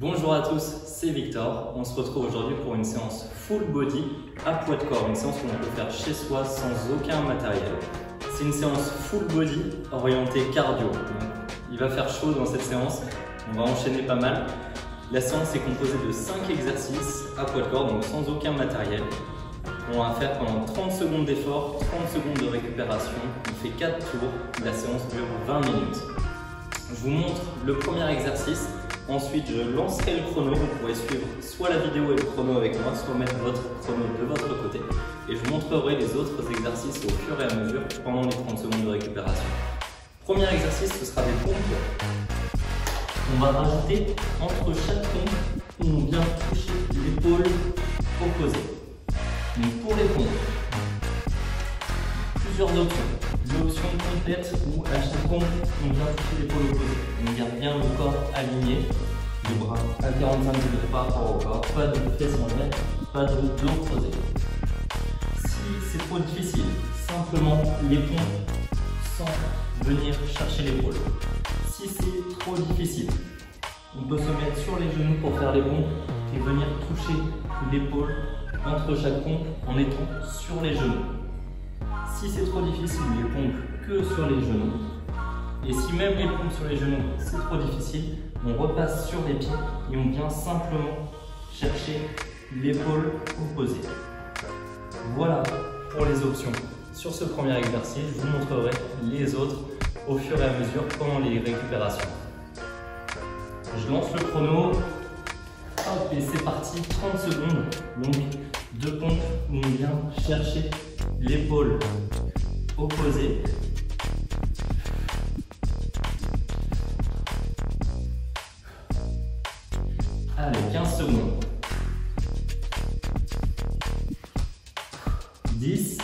Bonjour à tous, c'est Victor. On se retrouve aujourd'hui pour une séance full body à poids de corps, une séance que l'on peut faire chez soi sans aucun matériel. C'est une séance full body orientée cardio. Donc, il va faire chaud dans cette séance, on va enchaîner pas mal. La séance est composée de 5 exercices à poids de corps, donc sans aucun matériel. On va faire pendant 30 secondes d'effort, 30 secondes de récupération. On fait 4 tours, la séance dure 20 minutes. Je vous montre le premier exercice. Ensuite, je lancerai le chrono. Vous pourrez suivre soit la vidéo et le chrono avec moi, soit mettre votre chrono de votre côté. Et je vous montrerai les autres exercices au fur et à mesure pendant les 30 secondes de récupération. Premier exercice, ce sera des pompes. On va rajouter entre chaque pompe où on vient toucher l'épaule opposée. Donc pour les pompes, plusieurs options. L'option complète où à chaque pompe, on vient toucher l'épaule opposée. On garde bien le corps aligné, les bras à 45 degrés par rapport au corps, pas de fesses en l'air, pas de dos creusé. Si c'est trop difficile, simplement les pompes sans venir chercher l'épaule. Si c'est trop difficile, on peut se mettre sur les genoux pour faire les pompes et venir toucher l'épaule entre chaque pompe en étant sur les genoux. Si c'est trop difficile, les pompes que sur les genoux. Et si même les pompes sur les genoux, c'est trop difficile, on repasse sur les pieds et on vient simplement chercher l'épaule opposée. Voilà pour les options. Sur ce premier exercice, je vous montrerai les autres au fur et à mesure pendant les récupérations. Je lance le chrono. Hop, et c'est parti, 30 secondes. Donc, 2 pompes où on vient chercher l'épaule opposée. Allez, 15 secondes. 10.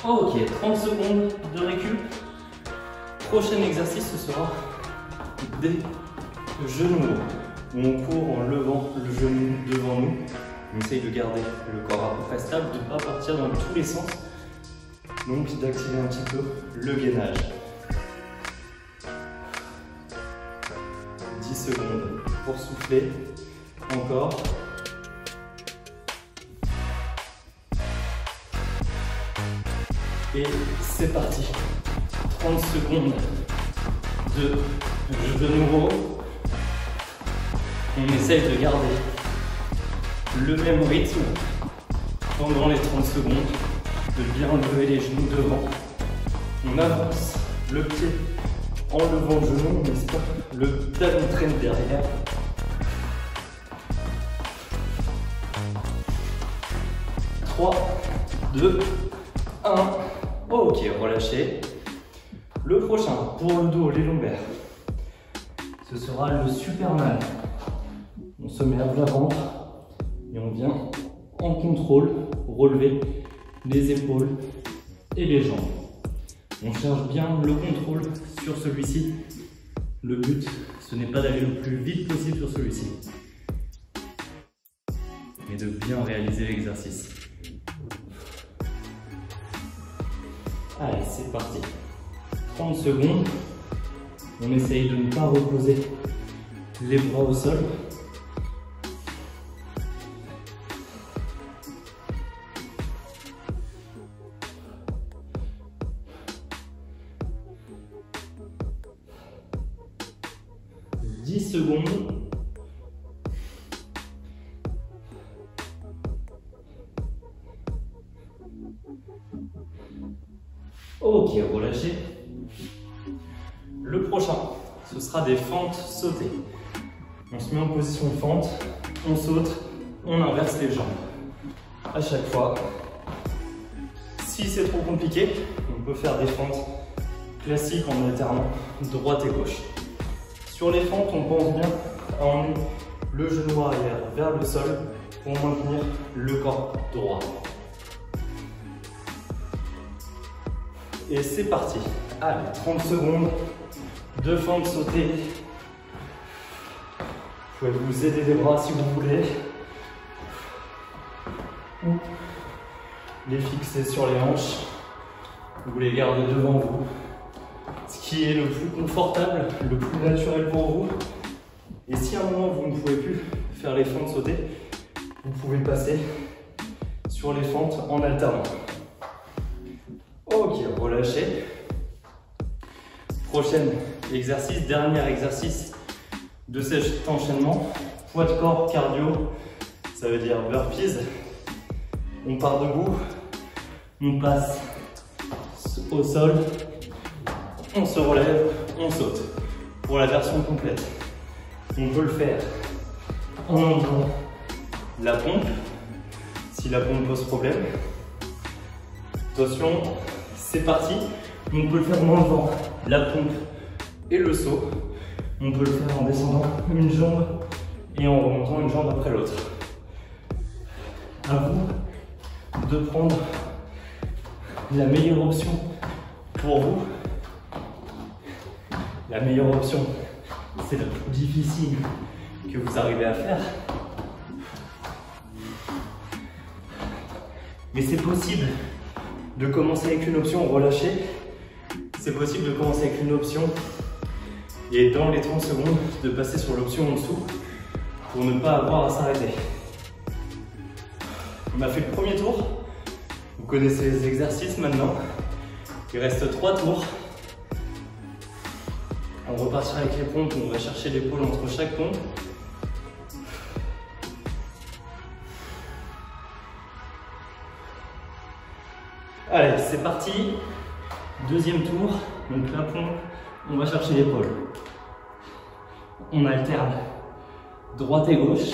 Ok, 30 secondes de récup. Prochain exercice, ce sera des genoux où on court en levant le genou devant nous. On essaye de garder le corps à peu près stable, de ne pas partir dans tous les sens. Donc d'activer un petit peu le gainage. 10 secondes pour souffler. Encore. Et c'est parti. 30 secondes de genoux hauts. On essaye de garder le même rythme pendant les 30 secondes, de bien lever les genoux devant. On avance le pied en levant le genou, on espère le talon traîne derrière. « 3, 2, 1. Ok, relâchez. Le prochain, pour le dos, les lombaires, ce sera le Superman. On se met à plat ventre et on vient en contrôle relever les épaules et les jambes. On cherche bien le contrôle sur celui-ci. Le but, ce n'est pas d'aller le plus vite possible sur celui-ci, mais de bien réaliser l'exercice. Allez, c'est parti. 30 secondes. On essaye de ne pas reposer les bras au sol. « 10 secondes. Ok, relâchez. Le prochain, ce sera des fentes sautées. On se met en position fente, on saute, on inverse les jambes. À chaque fois. Si c'est trop compliqué, on peut faire des fentes classiques en alternant droite et gauche. Sur les fentes, on pense bien à emmener le genou arrière vers le sol pour maintenir le corps droit. Et c'est parti. Allez, 30 secondes, 2 fentes sautées. Vous pouvez vous aider les bras si vous voulez. Ou les fixer sur les hanches. vous les gardez devant vous. Ce qui est le plus confortable, le plus naturel pour vous. Et si à un moment vous ne pouvez plus faire les fentes sautées, vous pouvez passer sur les fentes en alternant. Ok, relâchez. Prochain exercice, dernier exercice de cet enchaînement. Poids de corps, cardio, ça veut dire burpees. On part debout, on passe au sol, on se relève, on saute. Pour la version complète, on peut le faire en enlevant la pompe, si la pompe pose problème. Attention, c'est parti. On peut le faire en enlevant la pompe et le saut. On peut le faire en descendant une jambe et en remontant une jambe après l'autre. À vous de prendre la meilleure option pour vous. La meilleure option, c'est la plus difficile que vous arrivez à faire. Mais c'est possible de commencer avec une option relâchée. C'est possible de commencer avec une option et dans les 30 secondes de passer sur l'option en dessous pour ne pas avoir à s'arrêter. On a fait le premier tour. Vous connaissez les exercices maintenant. Il reste 3 tours. On repartira avec les pompes. On va chercher l'épaule entre chaque pompe. Allez, c'est parti. Deuxième tour. Donc la pompe, on va chercher l'épaule. On alterne droite et gauche.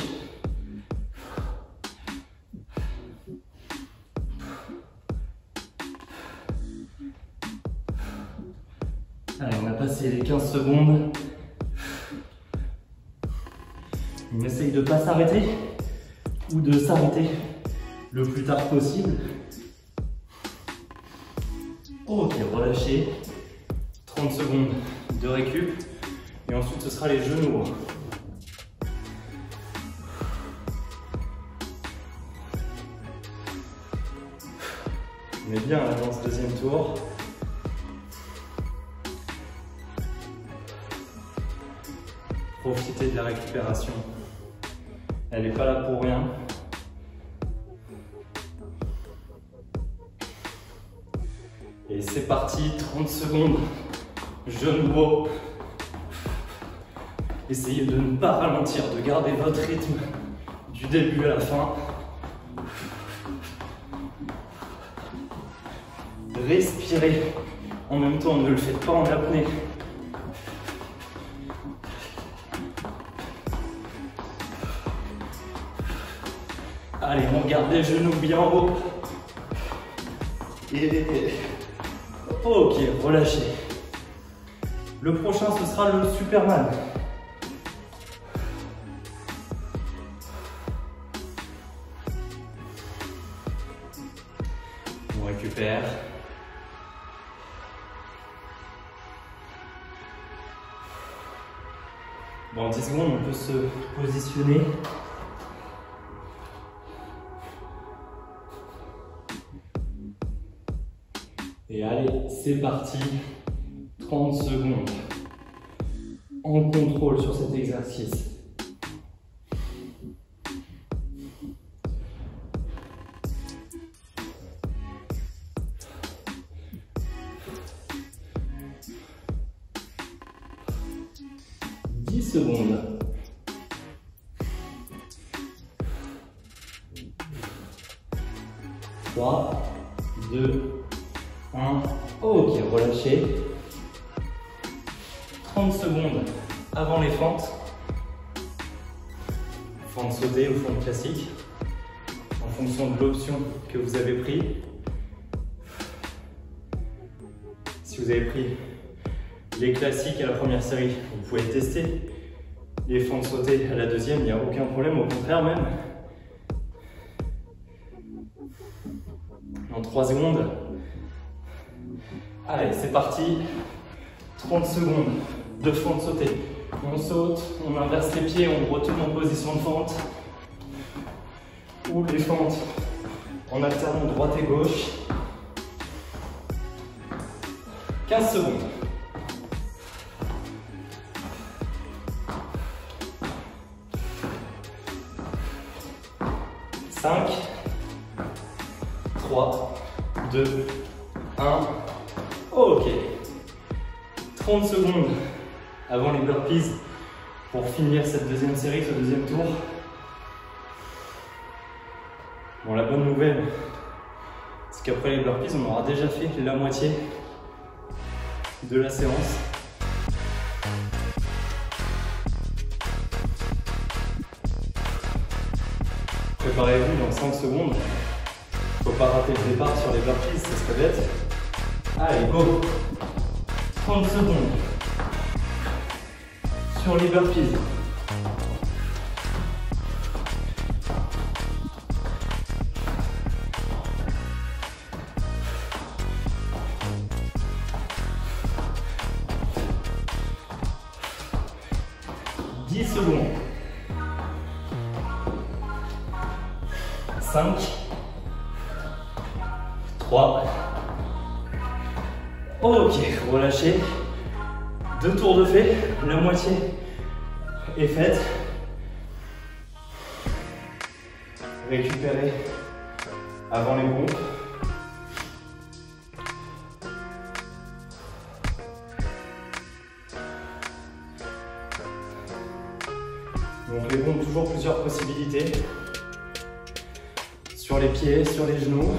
Allez, on a passé les 15 secondes. On essaye de ne pas s'arrêter ou de s'arrêter le plus tard possible. Ok, relâchez. 30 secondes de récup. Et ensuite, ce sera les genoux. On est bien là dans ce deuxième tour. Profitez de la récupération. Elle n'est pas là pour rien. Et c'est parti, 30 secondes. Genoux haut. Essayez de ne pas ralentir, de garder votre rythme du début à la fin. Respirez. En même temps, ne le faites pas en apnée. Allez, on garde les genoux bien haut. Et ok, relâchez. Le prochain, ce sera le Superman. On récupère. Bon, en 10 secondes, on peut se positionner. Et allez, c'est parti. 30 secondes. En contrôle sur cet exercice. Secondes. 3, 2, 1. Ok, relâchez. 30 secondes avant les fentes. Fente sautée ou fente classique, en fonction de l'option que vous avez pris. Si vous avez pris les classiques à la première série, vous pouvez tester. Les fentes sautées à la deuxième, il n'y a aucun problème, au contraire même. En 3 secondes. Allez, c'est parti. 30 secondes de fente sautée. On saute, on inverse les pieds, on retourne en position de fente. Ou les fentes en alternant droite et gauche. 15 secondes. 5, 3, 2, 1. Ok. 30 secondes avant les burpees pour finir cette deuxième série, ce deuxième tour. Bon, la bonne nouvelle, c'est qu'après les burpees, on aura déjà fait la moitié de la séance. Préparez-vous dans 5 secondes. Faut pas rater le départ sur les burpees, ça serait bête. Allez, go! 30 secondes sur les burpees. Secondes. 5, 3, ok, relâchez, 2 tours de fait, la moitié est faite. Récupérez avant les pompes. Donc les pompes, toujours plusieurs possibilités. Sur les pieds, sur les genoux.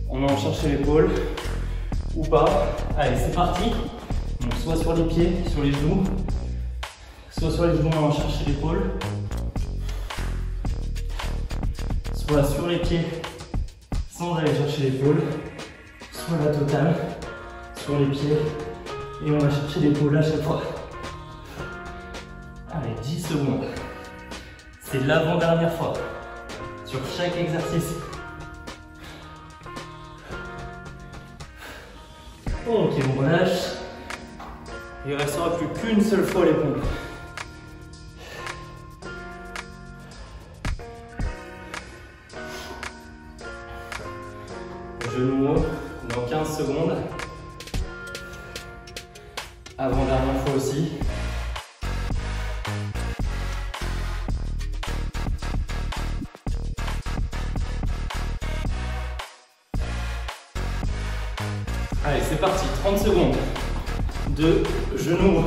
On va en chercher l'épaule ou pas. Allez, c'est parti. Donc soit sur les pieds, sur les genoux. Soit sur les genoux, on va en chercher l'épaule. Soit sur les pieds, sans aller chercher l'épaule. Soit la totale, sur les pieds. Et on va chercher l'épaule à chaque fois. Allez, 10 secondes. C'est l'avant-dernière fois sur chaque exercice. Ok, on relâche. Il ne restera plus qu'une seule fois les pompes. Genou haut dans 15 secondes. Avant-dernière fois aussi. Allez, c'est parti, 30 secondes de genoux.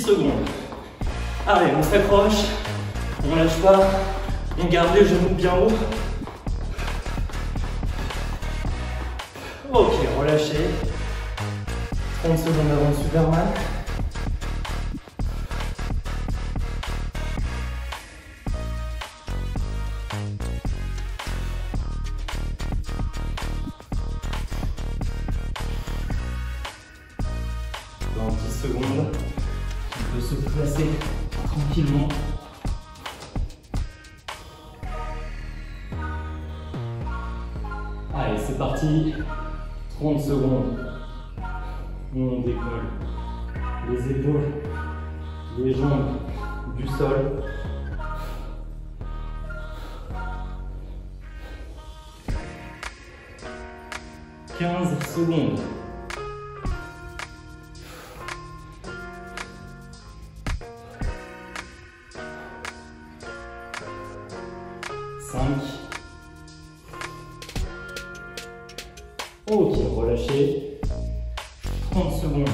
Secondes. Allez, on s'accroche, on lâche pas, on garde les genoux bien haut. Ok, relâchez. 30 secondes avant le Superman. Dans 10 secondes. On peut se placer tranquillement. Allez, c'est parti. 30 secondes. On décolle les épaules, les jambes du sol. « 15 secondes. 5. Ok, relâchez. 30 secondes.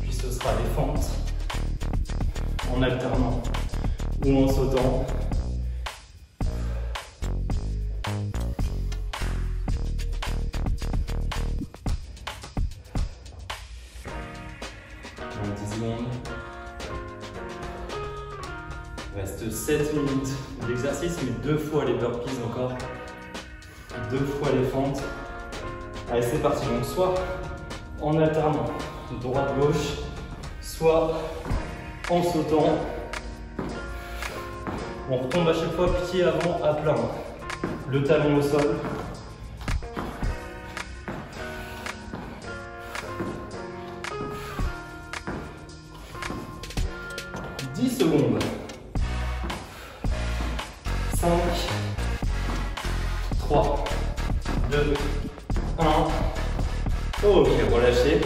Puis ce sera les fentes en alternant ou en sautant. Dans 10 secondes. Il reste 7 minutes d'exercice, mais 2 fois les burpees encore. 2 fois les fentes. Allez, c'est parti. Donc, soit en alternant droite-gauche, soit en sautant. On retombe à chaque fois pied avant à plat. Le talon au sol. 10 secondes. 5, 3, 2, 1. Ok, relâchez.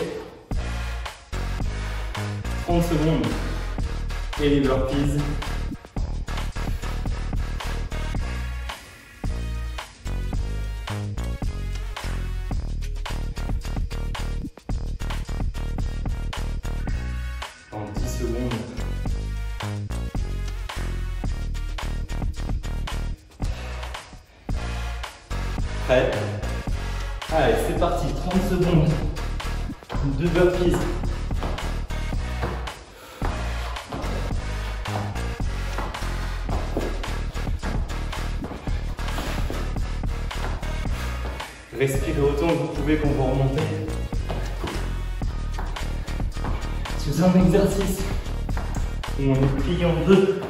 30 secondes. Et les burpees. En 10 secondes. Prêt? Allez, c'est parti. 30 secondes. 2 burpees. Respirez autant que vous pouvez quand vous remontez. C'est un exercice où on est plié en deux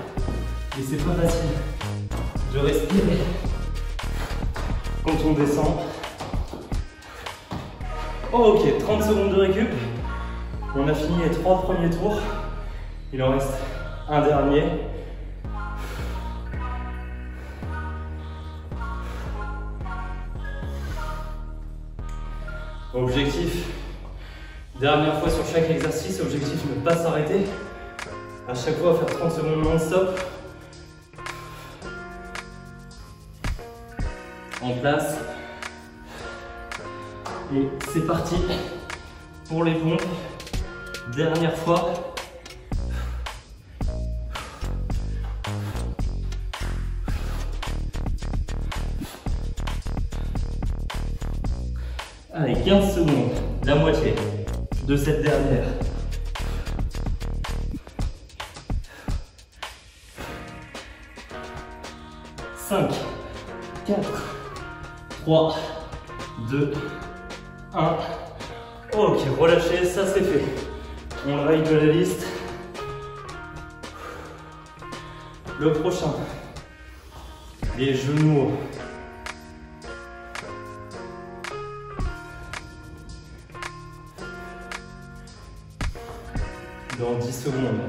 et c'est pas facile de respirer quand on descend. Ok, 30 secondes de récup. On a fini les 3 premiers tours. Il en reste un dernier. Objectif, dernière fois sur chaque exercice, objectif ne pas s'arrêter. À chaque fois faire 30 secondes non-stop. En place. Et c'est parti pour les pompes. Dernière fois. Allez, 15 secondes, la moitié de cette dernière. « 5, 4, 3, 2, 1. Ok, relâchez, ça c'est fait. On le raye de la liste. Le prochain, les genoux hauts. Dans 10 secondes.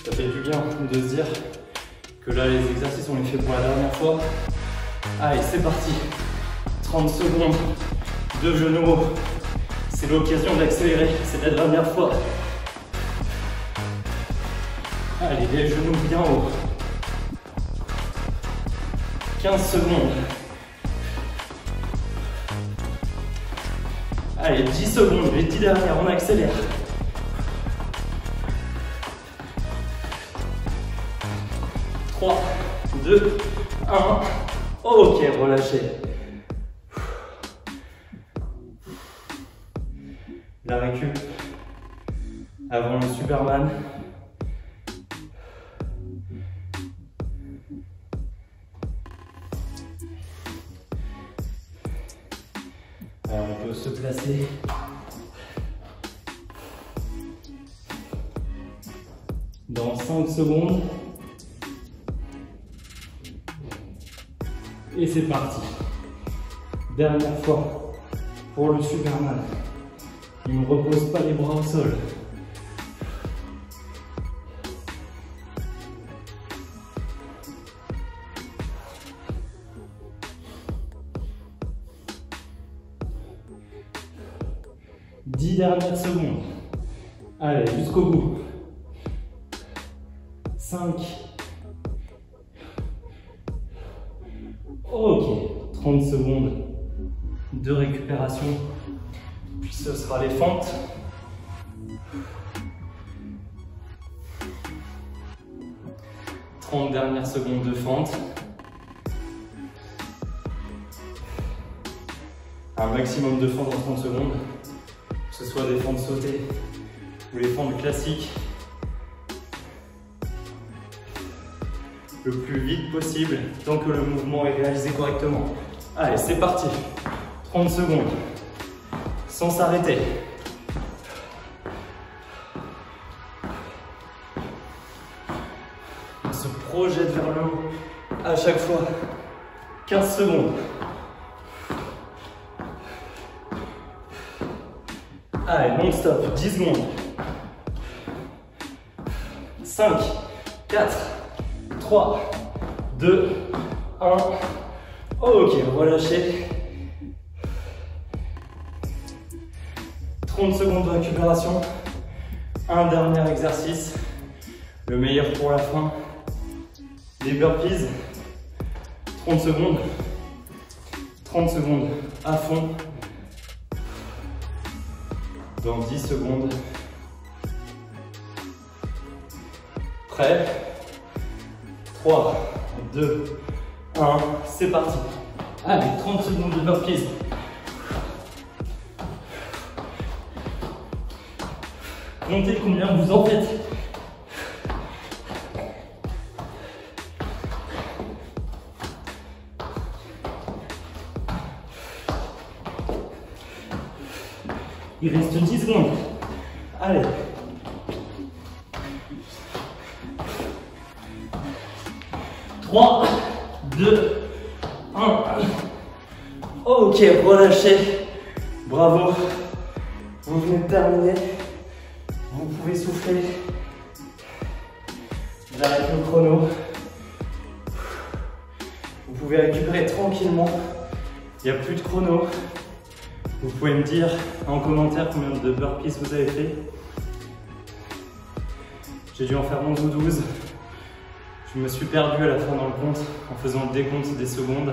Ça fait du bien de se dire que là les exercices on les fait pour la dernière fois. Allez, c'est parti. 30 secondes de genoux hauts. C'est l'occasion d'accélérer, c'est la dernière fois. Allez, les genoux bien hauts. 15 secondes. Allez, 10 secondes, les 10 dernières, on accélère. « 3, 2, 1. Ok, relâchez. La récup avant le Superman. Alors on peut se placer. Dans 5 secondes. Et c'est parti. Dernière fois pour le Superman. Il ne repose pas les bras au sol. Dix dernières secondes. Allez, jusqu'au bout. 5. Ok, 30 secondes de récupération. Puis ce sera les fentes. « 30 dernières secondes de fente. Un maximum de fente en 30 secondes. Que ce soit des fentes sautées ou les fentes classiques. Le plus vite possible, tant que le mouvement est réalisé correctement. Allez, c'est parti. 30 secondes. Sans s'arrêter. On se projette vers le haut à chaque fois. 15 secondes. Allez, non-stop, 10 secondes. 5, 4, 3, 2, 1. Ok, relâchez. 30 secondes de récupération. Un dernier exercice. Le meilleur pour la fin. Les burpees. 30 secondes. 30 secondes à fond. Dans 10 secondes. Prêt? 3, 2, 1, c'est parti. Allez, 30 secondes de burpees. Comptez combien vous en faites. Il reste 10 secondes. Allez. Trois, 2, 1. Ok, relâchez. Bravo. Vous venez de terminer. Vous pouvez souffler. J'arrête le chrono. Vous pouvez récupérer tranquillement. Il n'y a plus de chrono. Vous pouvez me dire en commentaire combien de burpees vous avez fait. J'ai dû en faire 11 ou 12. Je me suis perdu à la fin dans le compte en faisant le décompte des secondes.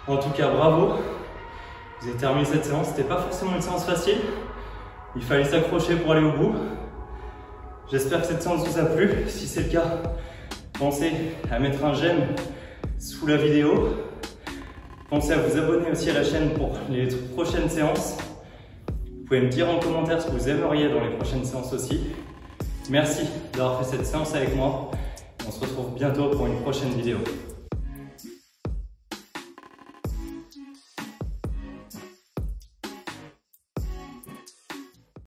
En tout cas, bravo. Vous avez terminé cette séance. C'était pas forcément une séance facile. Il fallait s'accrocher pour aller au bout. J'espère que cette séance vous a plu. Si c'est le cas, pensez à mettre un j'aime sous la vidéo. Pensez à vous abonner aussi à la chaîne pour les prochaines séances. Vous pouvez me dire en commentaire ce que vous aimeriez dans les prochaines séances aussi. Merci d'avoir fait cette séance avec moi. On se retrouve bientôt pour une prochaine vidéo.